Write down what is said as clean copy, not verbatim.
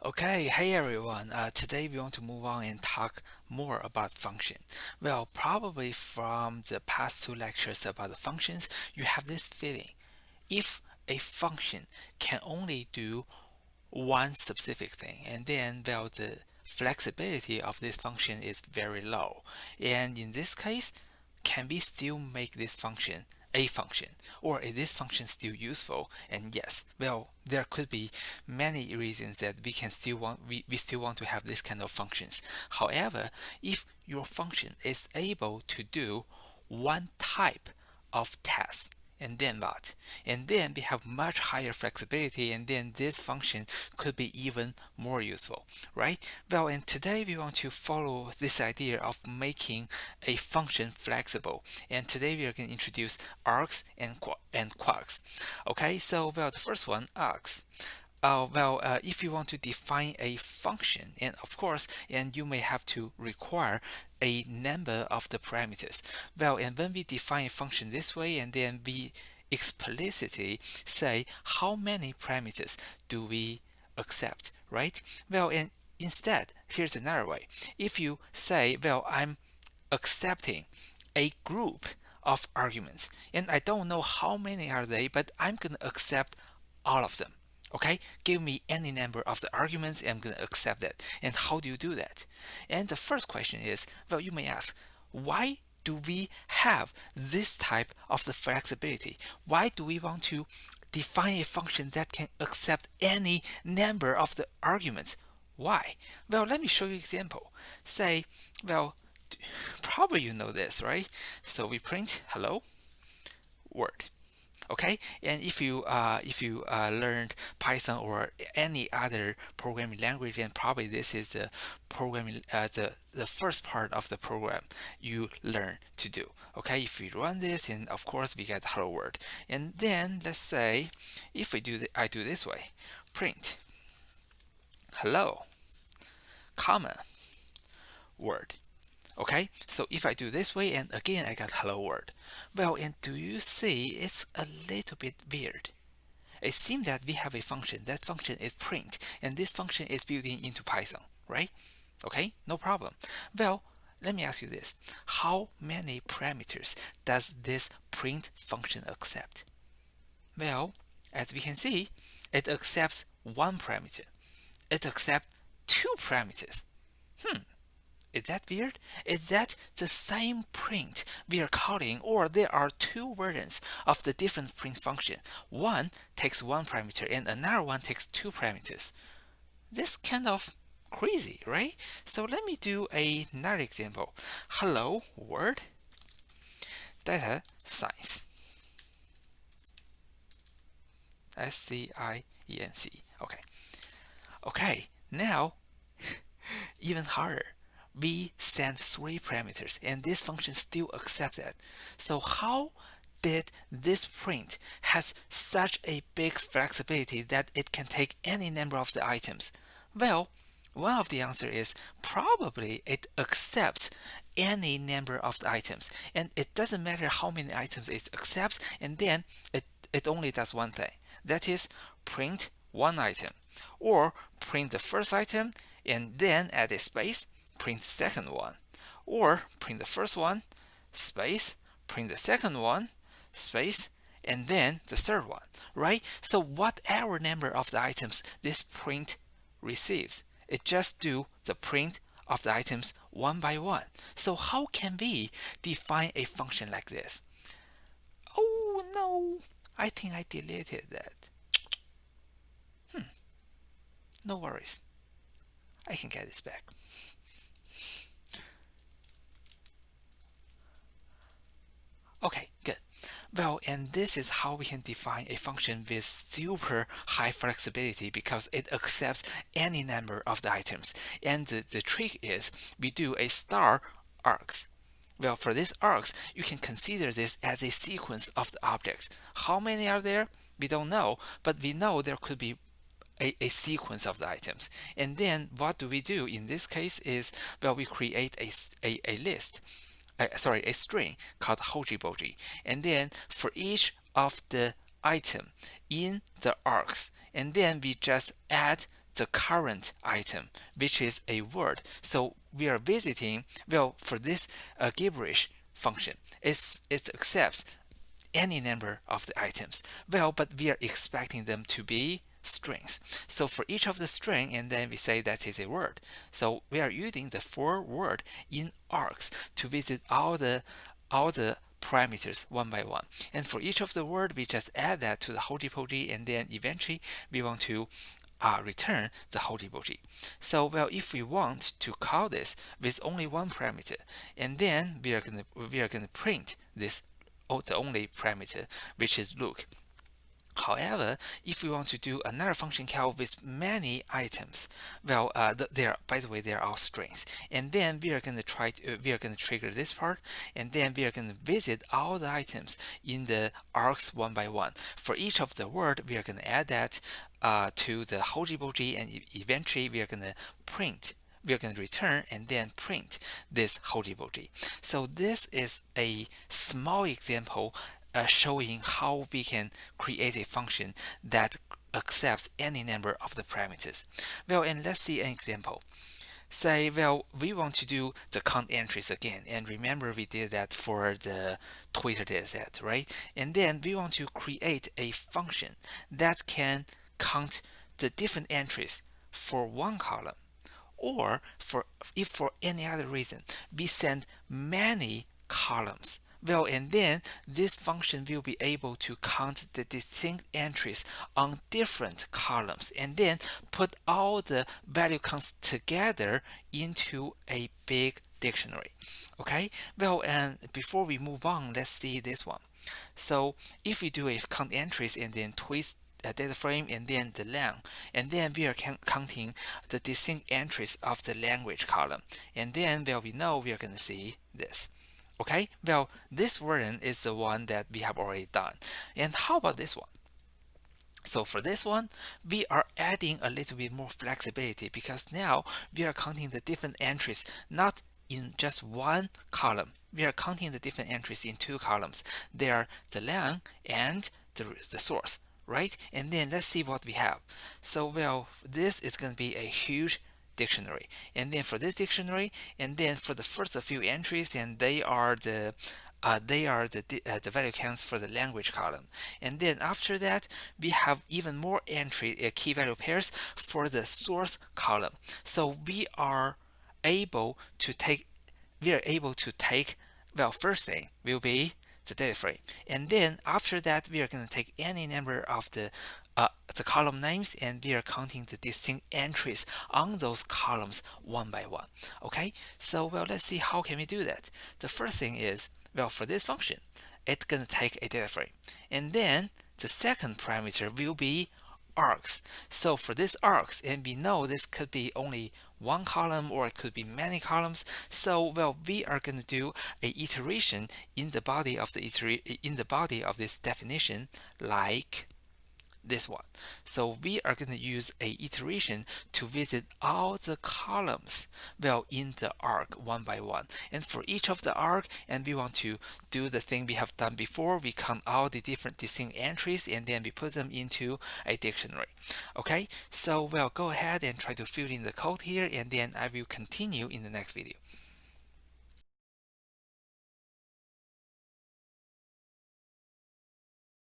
Okay, hey everyone. Today we want to move on and talk more about function. Well, probably from the past two lectures about the functions, you have this feeling. If a function can only do one specific thing, and then well, the flexibility of this function is very low. And in this case, can we still make this function a function, or is this function still useful? And yes, well, there could be many reasons that we still want to have this kind of functions. However, if your function is able to do one type of task, and then what? And then we have much higher flexibility, and then this function could be even more useful, right? Well, and today we want to follow this idea of making a function flexible. And today we are going to introduce args and quirks. Okay, so well, the first one, args. If you want to define a function, and of course, and you may have to require a number of the parameters. Well, and when we define a function this way, and then we explicitly say how many parameters do we accept, right? Well, and instead, here's another way. If you say, well, I'm accepting a group of arguments, and I don't know how many are they, but I'm going to accept all of them. Okay, give me any number of the arguments and I'm going to accept that. And how do you do that? And the first question is, well, you may ask, why do we have this type of the flexibility? Why do we want to define a function that can accept any number of the arguments? Why? Well, let me show you an example. Say, well, probably you know this, right? So we print hello world. Okay, and if you learned Python or any other programming language, then probably this is the programming the first part of the program you learn to do. Okay, if we run this, and of course we get hello world, and then let's say if I do this way, print hello comma word. Okay, so if I do this way, and again I got hello world. Well, and do you see it's a little bit weird? It seems that we have a function. That function is print, and this function is built into Python, right? Okay, no problem. Well, let me ask you this. How many parameters does this print function accept? Well, as we can see, it accepts one parameter. It accepts two parameters. Is that weird? Is that the same print we are calling, or there are two versions of the different print function? One takes one parameter and another one takes two parameters. This kind of crazy, right? So let me do another example. Hello world data science. SCIENC. Okay. Okay, now even harder. We send three parameters and this function still accepts that. So how did this print has such a big flexibility that it can take any number of the items? Well, one of the answer is probably it accepts any number of the items, and it doesn't matter how many items it accepts, and then it only does one thing, that is print one item, or print the first item and then add a space, print the second one, or print the first one, space, print the second one, space, and then the third one, right? So whatever number of the items this print receives, it just do the print of the items one by one. So how can we define a function like this? Oh no, I think I deleted that. No worries, I can get this back. Okay, good. Well, and this is how we can define a function with super high flexibility because it accepts any number of the items. And the trick is we do a star args. Well, for this args, you can consider this as a sequence of the objects. How many are there? We don't know, but we know there could be a sequence of the items. And then what do we do in this case is, well, we create a list. A string called hoji boji, and then for each of the item in the args, and then we just add the current item, which is a word. So we are visiting, well, for this gibberish function, it accepts any number of the items. Well, but we are expecting them to be strings. So for each of the string, and then we say that is a word. So we are using the for word in args to visit all the parameters one by one. And for each of the word, we just add that to the hokey and then eventually we want to return the hokey. So well, if we want to call this with only one parameter, and then we are gonna print this the only parameter, which is look. However, if we want to do another function call with many items, well, by the way, they're all strings, and then we are going to trigger this part, and then we are going to visit all the items in the args one by one. For each of the word, we are going to add that to the hokey, and eventually we are going to print. We are going to return and then print this hokey. So this is a small example showing how we can create a function that accepts any number of the parameters. Well, and let's see an example. Say, well, we want to do the count entries again, and remember we did that for the Twitter dataset, right? And then we want to create a function that can count the different entries for one column, or if for any other reason we send many columns. Well, and then this function will be able to count the distinct entries on different columns and then put all the value counts together into a big dictionary. Okay, well, and before we move on, let's see this one. So if we do a count entries and then twist a data frame and then the lang, and then we are counting the distinct entries of the language column, and then well, we know we are going to see this. Okay, well, this version is the one that we have already done. And how about this one? So for this one, we are adding a little bit more flexibility because now we are counting the different entries not in just one column. We are counting the different entries in two columns. They are the lang and the source, right? And then let's see what we have. So well, this is going to be a huge dictionary, and then for this dictionary, and then for the first few entries, and they are the value counts for the language column, and then after that we have even more entry key value pairs for the source column. So we are able to take well, first thing will be the data frame, and then after that we are going to take any number of the column names, and we are counting the distinct entries on those columns one by one. Okay, so well, let's see how can we do that. The first thing is, well, for this function, it's going to take a data frame, and then the second parameter will be args. So for this args, and we know this could be only one column or it could be many columns. So well, we are going to do a iteration in the body of this definition, like this one. So we are going to use a iteration to visit all the columns, well, in the arg one by one, and for each of the arg, and we want to do the thing we have done before. We count all the different distinct entries and then we put them into a dictionary. Okay, so well, go ahead and try to fill in the code here, and then I will continue in the next video.